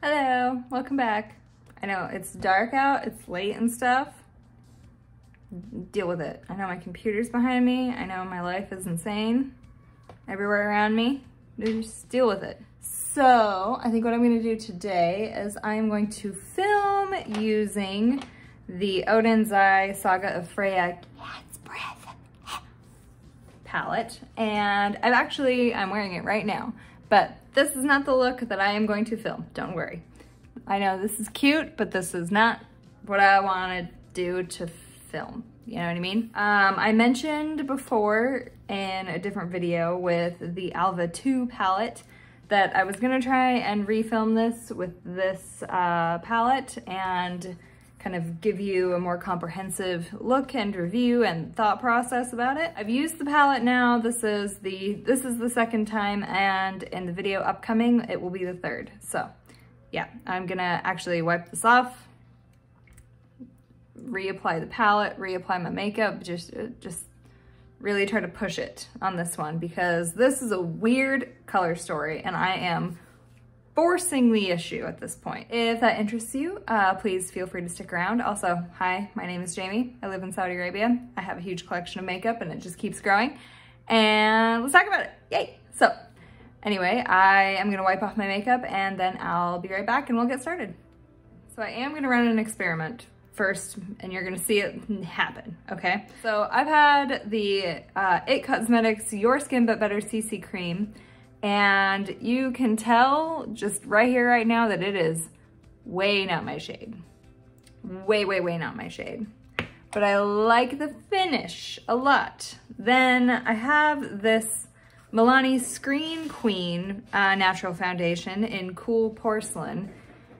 Hello, welcome back. I know it's dark out, it's late and stuff. Deal with it. I know my computer's behind me. I know my life is insane everywhere around me. Just deal with it. So I think what I'm gonna do today is I'm going to film using the Oden's Saga of Freja Cat's Breath palette. And I'm wearing it right now, but this is not the look that I am going to film, don't worry. I know this is cute, but this is not what I want to do to film, you know what I mean? I mentioned before in a different video with the Alva 2 palette that I was gonna try and refilm this with this palette and kind of give you a more comprehensive look and review and thought process about it. I've used the palette now. This is the second time, and in the video upcoming, it will be the third. So yeah, I'm gonna actually wipe this off, reapply the palette, reapply my makeup, just really try to push it on this one because this is a weird color story and I am forcing the issue at this point. If that interests you, please feel free to stick around. Also, hi, my name is Jamie. I live in Saudi Arabia. I have a huge collection of makeup and it just keeps growing. And let's talk about it, yay! So anyway, I am gonna wipe off my makeup and then I'll be right back and we'll get started. So I am gonna run an experiment first and you're gonna see it happen, okay? So I've had the IT Cosmetics Your Skin But Better CC Cream, and you can tell just right here, right now, that it is way not my shade. Way, way, way not my shade. But I like the finish a lot. Then I have this Milani Screen Queen Natural Foundation in Cool Porcelain.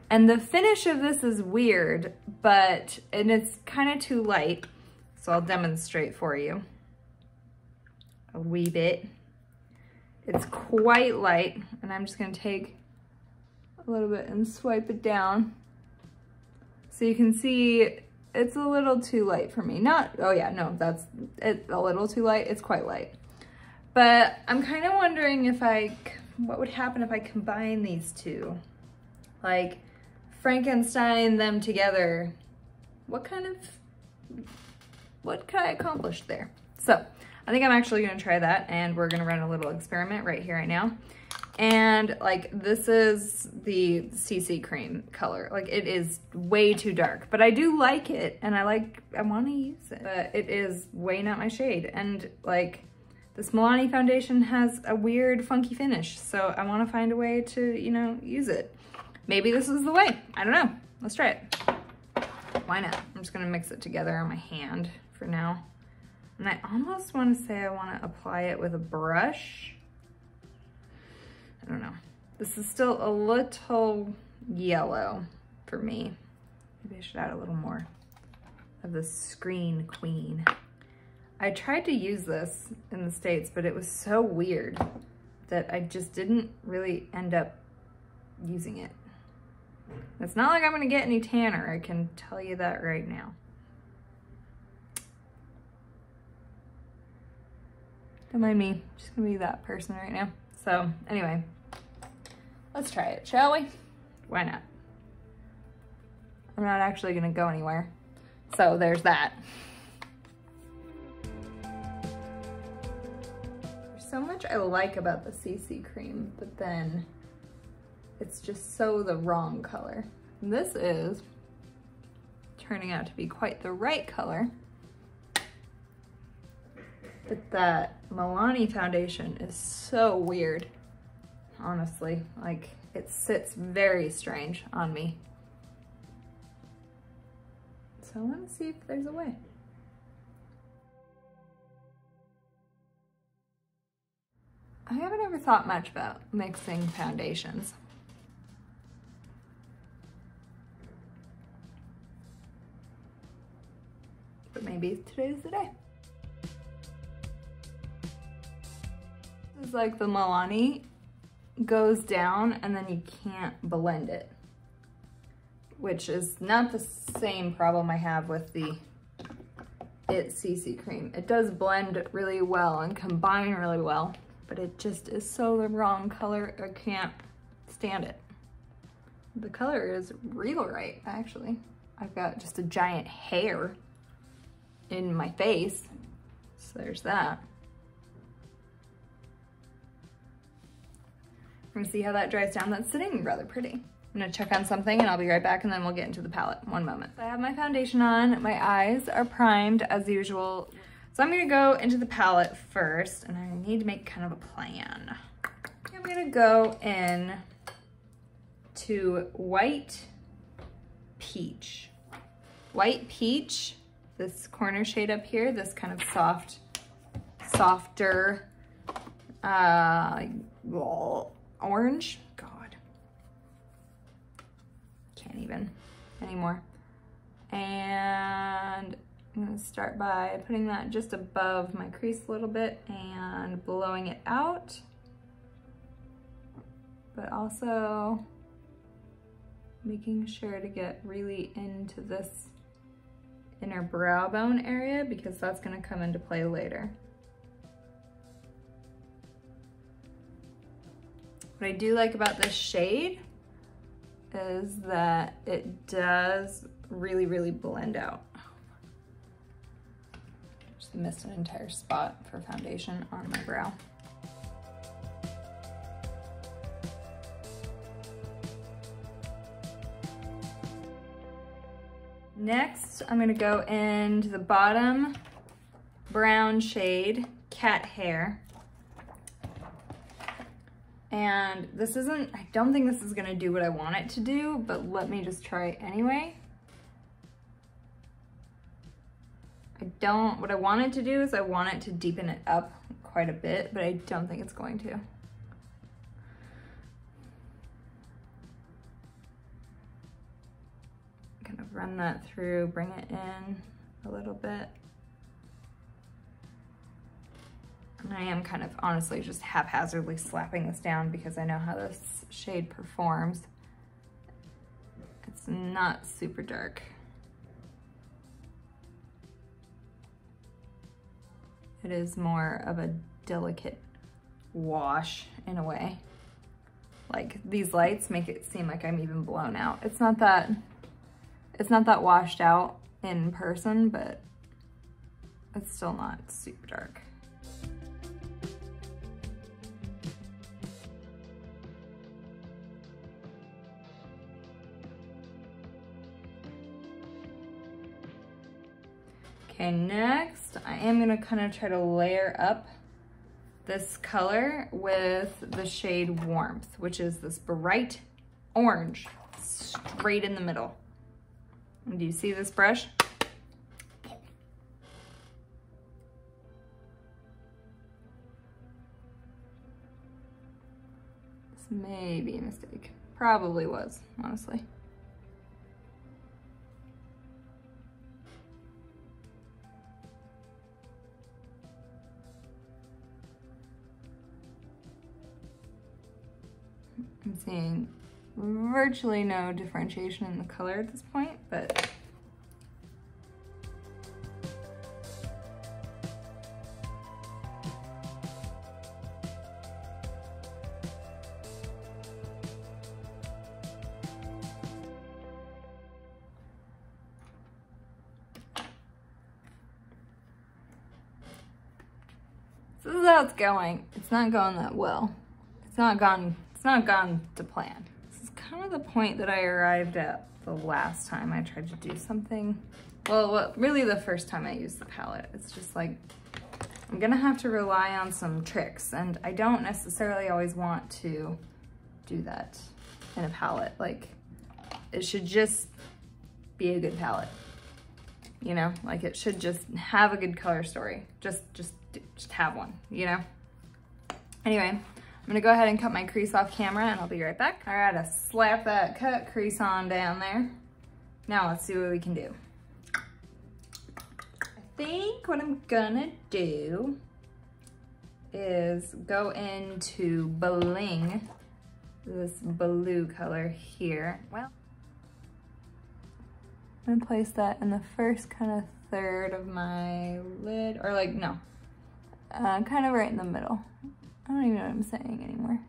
And the finish of this is weird, and it's kind of too light. So I'll demonstrate for you a wee bit. It's quite light, and I'm just gonna take a little bit and swipe it down. So you can see it's a little too light for me. Oh yeah, no, that's it, a little too light. It's quite light. But I'm kind of wondering what would happen if I combine these two? Like Frankenstein them together. What can I accomplish there? So I think I'm actually gonna try that and we're gonna run a little experiment right here, right now. And like, this is the CC cream color. Like, it is way too dark, but I do like it and I wanna use it, but it is way not my shade. And like, this Milani foundation has a weird funky finish. So I wanna find a way to, you know, use it. Maybe this is the way, I don't know. Let's try it. Why not? I'm just gonna mix it together on my hand for now. And I almost want to say I want to apply it with a brush. I don't know. This is still a little yellow for me. Maybe I should add a little more of the Screen Queen. I tried to use this in the States, but it was so weird that I just didn't really end up using it. It's not like I'm going to get any tanner, I can tell you that right now. Don't mind me, just gonna be that person right now. So anyway, let's try it, shall we? Why not? I'm not actually gonna go anywhere. So there's that. There's so much I like about the CC cream, but then it's just so the wrong color. And this is turning out to be quite the right color. But that Milani foundation is so weird, honestly. Like, it sits very strange on me. So I want to see if there's a way. I haven't ever thought much about mixing foundations. But maybe today's the day. Is like the Milani goes down and then you can't blend it, which is not the same problem I have with the IT CC cream. It does blend really well and combine really well, but it just is so the wrong color. I can't stand it. The color is real right, actually. I've got just a giant hair in my face, so there's that. We're gonna see how that dries down. That's sitting rather pretty. I'm gonna check on something and I'll be right back, and then we'll get into the palette. One moment. So I have my foundation on, my eyes are primed as usual. So I'm gonna go into the palette first, and I need to make kind of a plan. I'm gonna go in to White Peach. White Peach, this corner shade up here, this kind of softer, orange. God, can't even anymore. And I'm gonna start by putting that just above my crease a little bit and blowing it out, but also making sure to get really into this inner brow bone area, because that's gonna come into play later. What I do like about this shade is that it does really, really blend out. Just missed an entire spot for foundation on my brow. Next, I'm gonna go into the bottom brown shade, Cat Hair. And this isn't, I don't think this is gonna do what I want it to do, but let me just try it anyway. What I want it to do is I want it to deepen it up quite a bit, but I don't think it's going to. Kind of run that through, bring it in a little bit. And I am kind of honestly just haphazardly slapping this down because I know how this shade performs. It's not super dark. It is more of a delicate wash in a way. Like, these lights make it seem like I'm even blown out. It's not that washed out in person, but it's still not super dark. Okay, next I am gonna kind of try to layer up this color with the shade Warmth, which is this bright orange straight in the middle. And do you see this brush? This may be a mistake. Probably was, honestly. I'm seeing virtually no differentiation in the color at this point, but this is how it's going. It's not going that well. It's not gone to plan. This is kind of the point that I arrived at the last time I tried to do something. Well, really the first time I used the palette. It's just like, I'm gonna have to rely on some tricks, and I don't necessarily always want to do that in a palette. Like, it should just be a good palette. You know, like it should just have a good color story. Just have one, you know? Anyway, I'm gonna go ahead and cut my crease off camera and I'll be right back. All right, I slap that cut crease on down there. Now let's see what we can do. I think what I'm gonna do is go into Bling, this blue color here. Well, I'm gonna place that in the first kind of third of my lid, or like, no, kind of right in the middle. I don't even know what I'm saying anymore.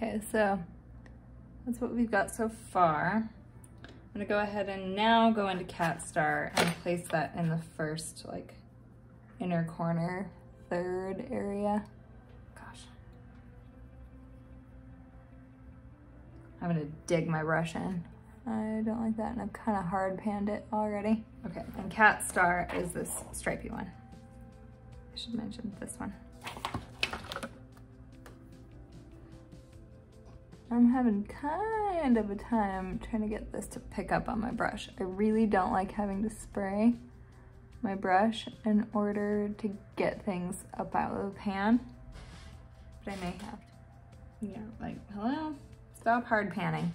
Okay, so that's what we've got so far. I'm gonna go ahead and now go into Cat Star and place that in the first like inner corner, third area. Gosh. I'm gonna dig my brush in. I don't like that, and I've kind of hard panned it already. Okay, and Cat Star is this stripy one. I should mention this one. I'm having kind of a time trying to get this to pick up on my brush. I really don't like having to spray my brush in order to get things up out of the pan, but I may have to. Yeah, like, hello? Stop hard panning.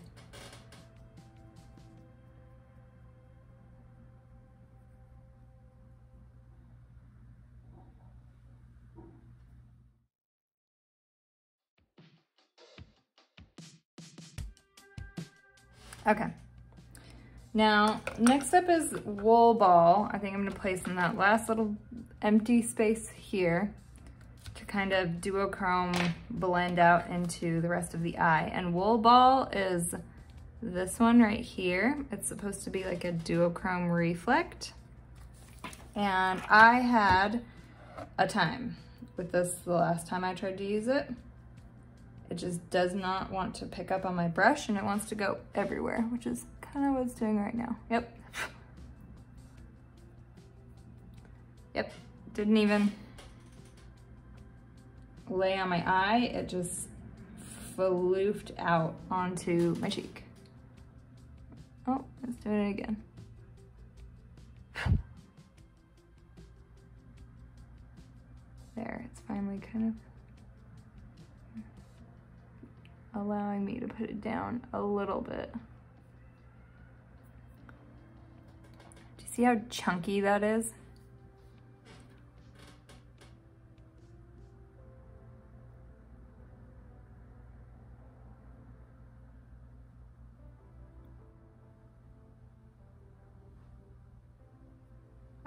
Okay. Now, next up is Wool Ball. I think I'm gonna place in that last little empty space here to kind of duochrome blend out into the rest of the eye. And Wool Ball is this one right here. It's supposed to be like a duochrome reflect. And I had a time with this the last time I tried to use it. It just does not want to pick up on my brush, and it wants to go everywhere, which is kind of what it's doing right now. Yep. Yep, didn't even lay on my eye. It just floofed out onto my cheek. Oh, let's do it again. There, it's finally kind of allowing me to put it down a little bit. Do you see how chunky that is?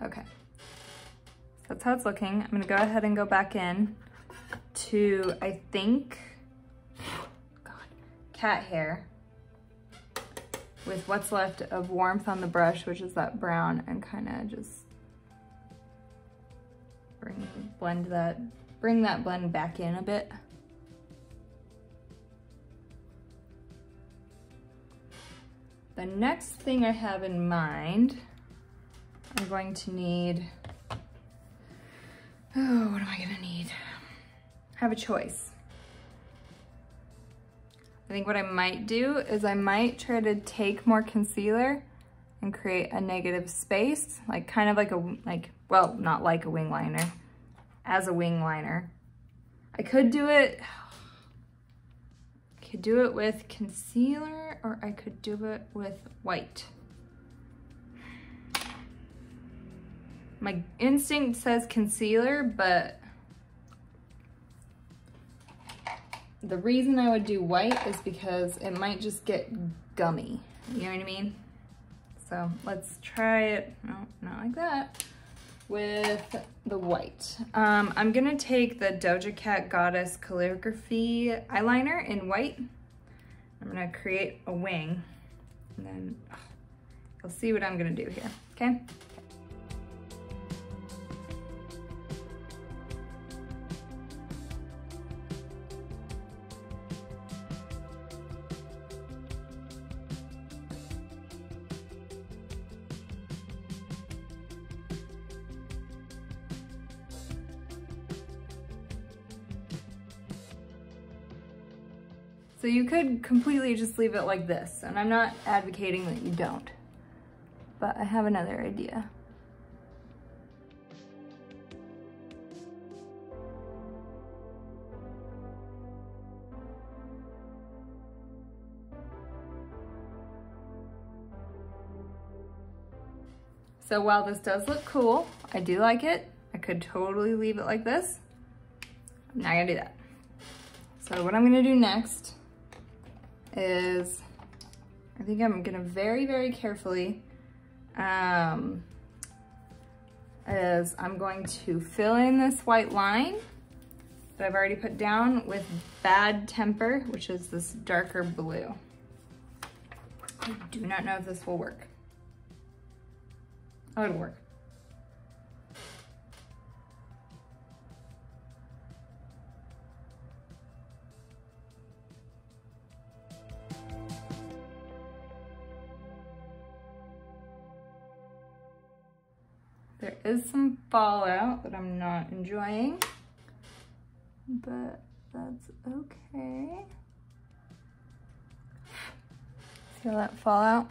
Okay, so that's how it's looking. I'm gonna go ahead and go back in to, I think, cat hair with what's left of warmth on the brush, which is that brown, and kind of just bring that blend back in a bit. The next thing I have in mind, I'm going to need, oh, what am I gonna need? I have a choice. I think what I might do is I might try to take more concealer and create a negative space, like kind of like well, not like a wing liner, as a wing liner. I could do it with concealer, or I could do it with white. My instinct says concealer, but the reason I would do white is because it might just get gummy. You know what I mean? So let's try it, no, not like that, with the white. I'm gonna take the Doja Cat Goddess Calligraphy eyeliner in white. I'm gonna create a wing, and then you'll see what I'm gonna do here, okay? So you could completely just leave it like this, and I'm not advocating that you don't, but I have another idea. So while this does look cool, I do like it. I could totally leave it like this. I'm not gonna do that. So what I'm gonna do next is, I think I'm gonna very, very carefully, is I'm going to fill in this white line that I've already put down with Bad Temper, which is this darker blue. I do not know if this will work. Oh, it'll work. There is some fallout that I'm not enjoying, but that's okay. See all that fallout?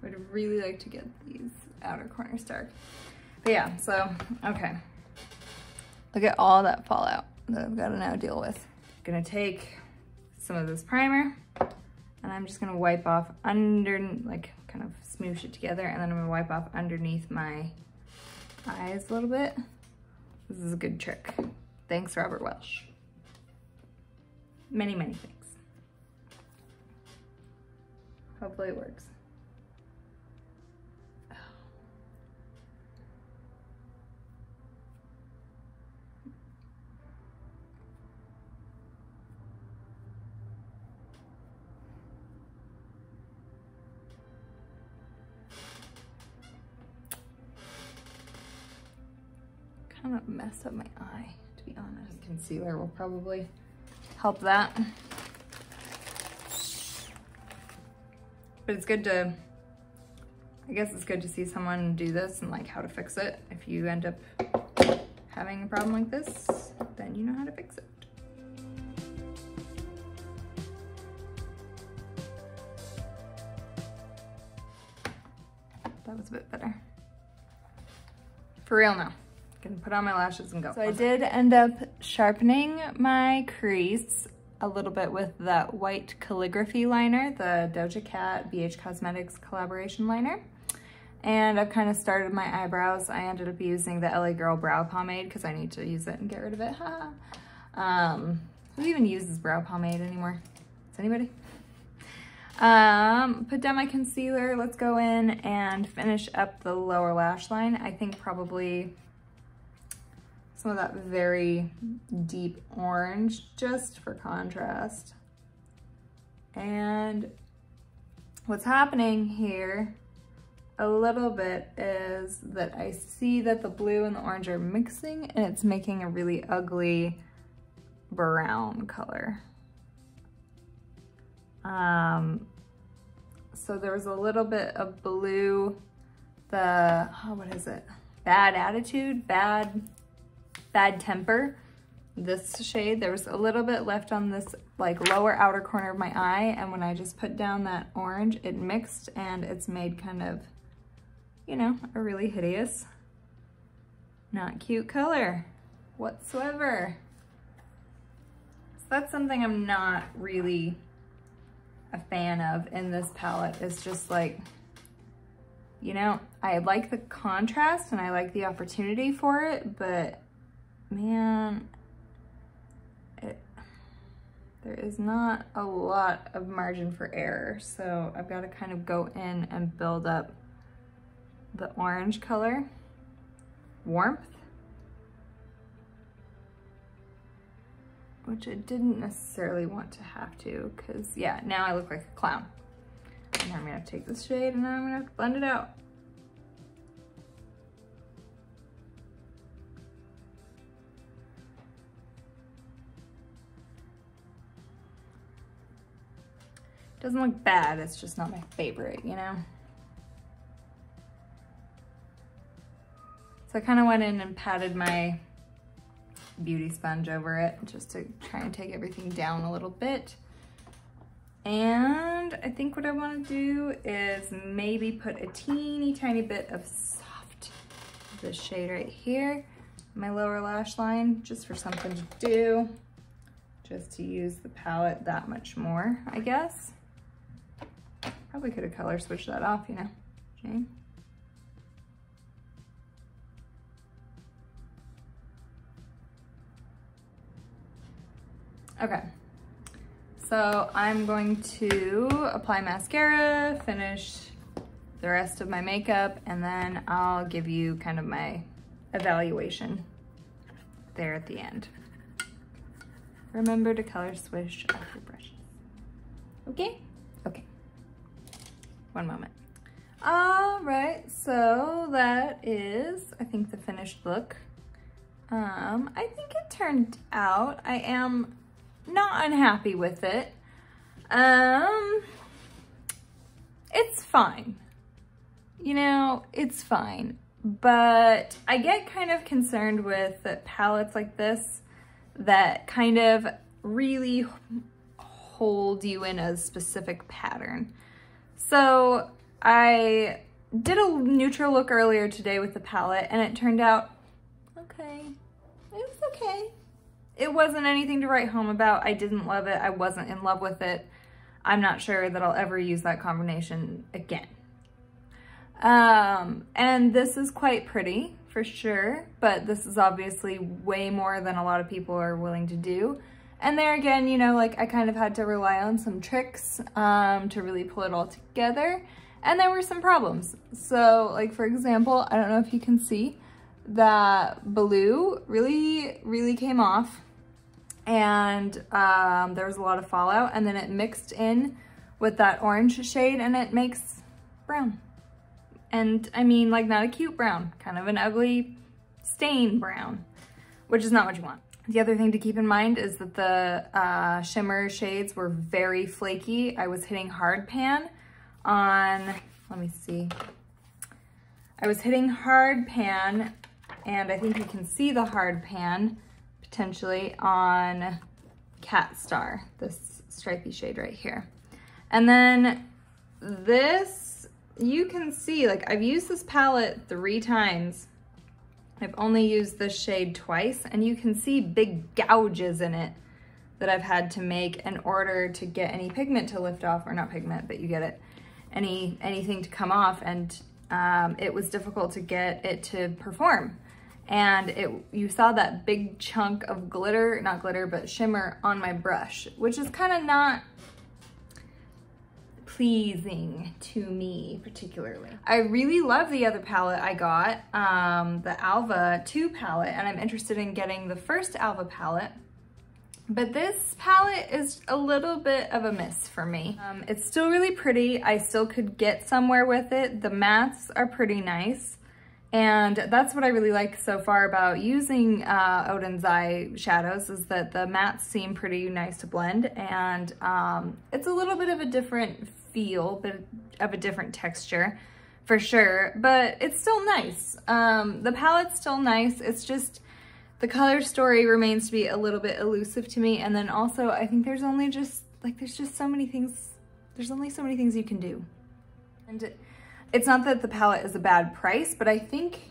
I would really like to get these outer corners dark. But yeah, so, okay. Look at all that fallout that I've got to now deal with. I'm gonna take some of this primer and I'm just gonna wipe off under, like kind of smoosh it together, and then I'm gonna wipe off underneath my eyes a little bit. This is a good trick. Thanks, Robert Welsh. Many, many thanks. Hopefully it works. Kind of mess up my eye, to be honest. Concealer will probably help that. But it's good to, I guess it's good to see someone do this and like how to fix it. If you end up having a problem like this, then you know how to fix it. That was a bit better. For real now. Gonna put on my lashes and go. So I did end up sharpening my crease a little bit with that white Calligraphy liner, the Doja Cat BH Cosmetics collaboration liner. And I've kind of started my eyebrows. I ended up using the LA Girl brow pomade because I need to use it and get rid of it. Who even uses brow pomade anymore? Does anybody? Put down my concealer. Let's go in and finish up the lower lash line. I think probably some of that very deep orange just for contrast. And what's happening here a little bit is that I see that the blue and the orange are mixing and it's making a really ugly brown color. So there was a little bit of blue, what is it? Bad Attitude, Bad Temper. This shade, there was a little bit left on this like lower outer corner of my eye, and when I just put down that orange, it mixed and it's made kind of, you know, a really hideous, not cute color whatsoever. So that's something I'm not really a fan of in this palette. It's just like, you know, I like the contrast and I like the opportunity for it, but man, there is not a lot of margin for error. So I've got to kind of go in and build up the orange color, warmth, which I didn't necessarily want to have to, because yeah, now I look like a clown. And now I'm gonna have to take this shade and then I'm gonna have to blend it out. Doesn't look bad, it's just not my favorite, you know? So I kind of went in and patted my beauty sponge over it just to try and take everything down a little bit. And I think what I want to do is maybe put a teeny tiny bit of soft this shade right here, my lower lash line, just for something to do, just to use the palette that much more, I guess. Probably could have color switched that off, you know, Jane. Okay, so I'm going to apply mascara, finish the rest of my makeup, and then I'll give you kind of my evaluation there at the end. Remember to color switch off your brushes. Okay? Okay. One moment. All right, so that is, I think, the finished look. I think it turned out. I am not unhappy with it. It's fine. You know, it's fine. But I get kind of concerned with palettes like this that kind of really hold you in a specific pattern. So I did a neutral look earlier today with the palette, and it turned out okay. It was okay. It wasn't anything to write home about. I didn't love it. I wasn't in love with it. I'm not sure that I'll ever use that combination again. And this is quite pretty for sure, but this is obviously way more than a lot of people are willing to do. And there again, you know, like I kind of had to rely on some tricks to really pull it all together. And there were some problems. So like, for example, I don't know if you can see that blue really came off, and there was a lot of fallout, and then it mixed in with that orange shade and it makes brown. And I mean, like, not a cute brown, kind of an ugly stain brown, which is not what you want. The other thing to keep in mind is that the shimmer shades were very flaky. I was hitting hard pan on, let me see. I was hitting hard pan, and I think you can see the hard pan potentially on Cat Star, this stripy shade right here. And then this, you can see, like, I've used this palette 3 times. I've only used this shade twice, and you can see big gouges in it that I've had to make in order to get any pigment to lift off, or not pigment, but you get it, anything to come off, and it was difficult to get it to perform. And you saw that big chunk of glitter, not glitter, but shimmer on my brush, which is kind of not pleasing to me particularly. I really love the other palette I got, the Alva 2 palette, and I'm interested in getting the first Alva palette. But this palette is a little bit of a miss for me. It's still really pretty. I still could get somewhere with it. The mattes are pretty nice. And that's what I really like so far about using Oden's eyeshadows, is that the mattes seem pretty nice to blend, and it's a little bit of a different feel, bit of a different texture for sure, but it's still nice. The palette's still nice. It's just the color story remains to be a little bit elusive to me, and then also I think there's only just like, there's just so many things, there's only so many things you can do. And it's not that the palette is a bad price, but I think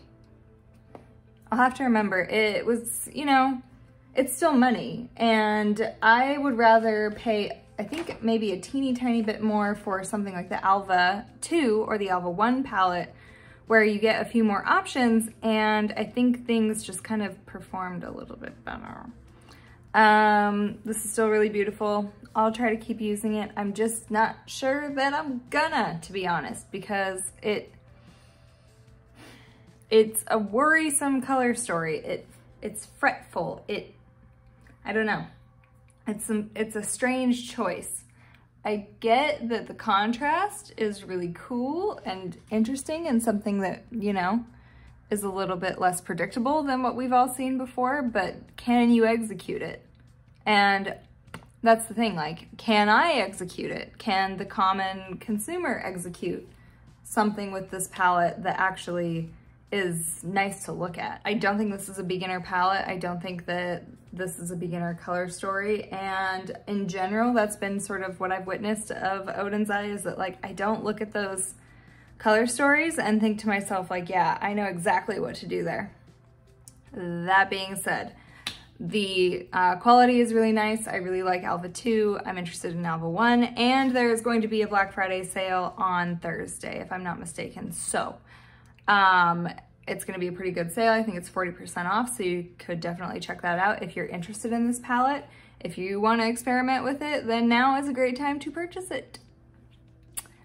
I'll have to remember, it was, you know, it's still money, and I would rather pay, I think, maybe a teeny tiny bit more for something like the Alva 2 or the Alva 1 palette, where you get a few more options, and I think things just kind of performed a little bit better. This is still really beautiful. I'll try to keep using it. I'm just not sure that I'm gonna, to be honest, because it's a worrisome color story. It's fretful. I don't know. It's a strange choice. I get that the contrast is really cool and interesting, and something that, you know, is a little bit less predictable than what we've all seen before, but can you execute it? And that's the thing, like, can I execute it? Can the common consumer execute something with this palette that actually is nice to look at? I don't think this is a beginner palette. I don't think that this is a beginner color story. And in general, that's been sort of what I've witnessed of Oden's Eye, is that, like, I don't look at those color stories and think to myself like, yeah, I know exactly what to do there. That being said, the quality is really nice. I really like Alpha 2. I'm interested in Alpha 1, and there's going to be a Black Friday sale on Thursday, if I'm not mistaken. So it's going to be a pretty good sale. I think it's 40% off, so you could definitely check that out if you're interested in this palette. If you want to experiment with it, then now is a great time to purchase it.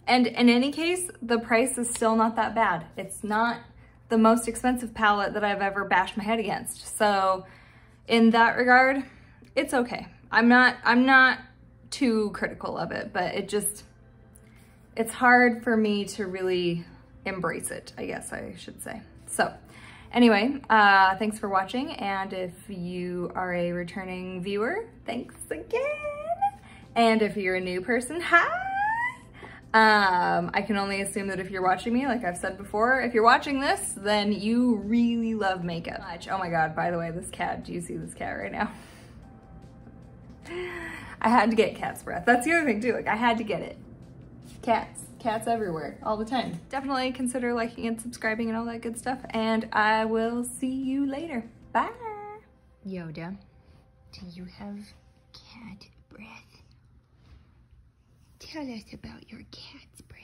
And in any case, the price is still not that bad. It's not the most expensive palette that I've ever bashed my head against. So in that regard, it's okay. I'm not too critical of it, but it's hard for me to really embrace it, I guess I should say. So anyway, thanks for watching. And if you are a returning viewer, thanks again. And if you're a new person, hi. I can only assume that if you're watching me, like I've said before, if you're watching this, then you really love makeup. Oh my God, by the way, this cat, do you see this cat right now? I had to get cat's breath. That's the other thing too, like I had to get it. Cats everywhere, all the time. Definitely consider liking and subscribing and all that good stuff, and I will see you later. Bye. Yoda, do you have cat breath? Tell us about your cat's breath.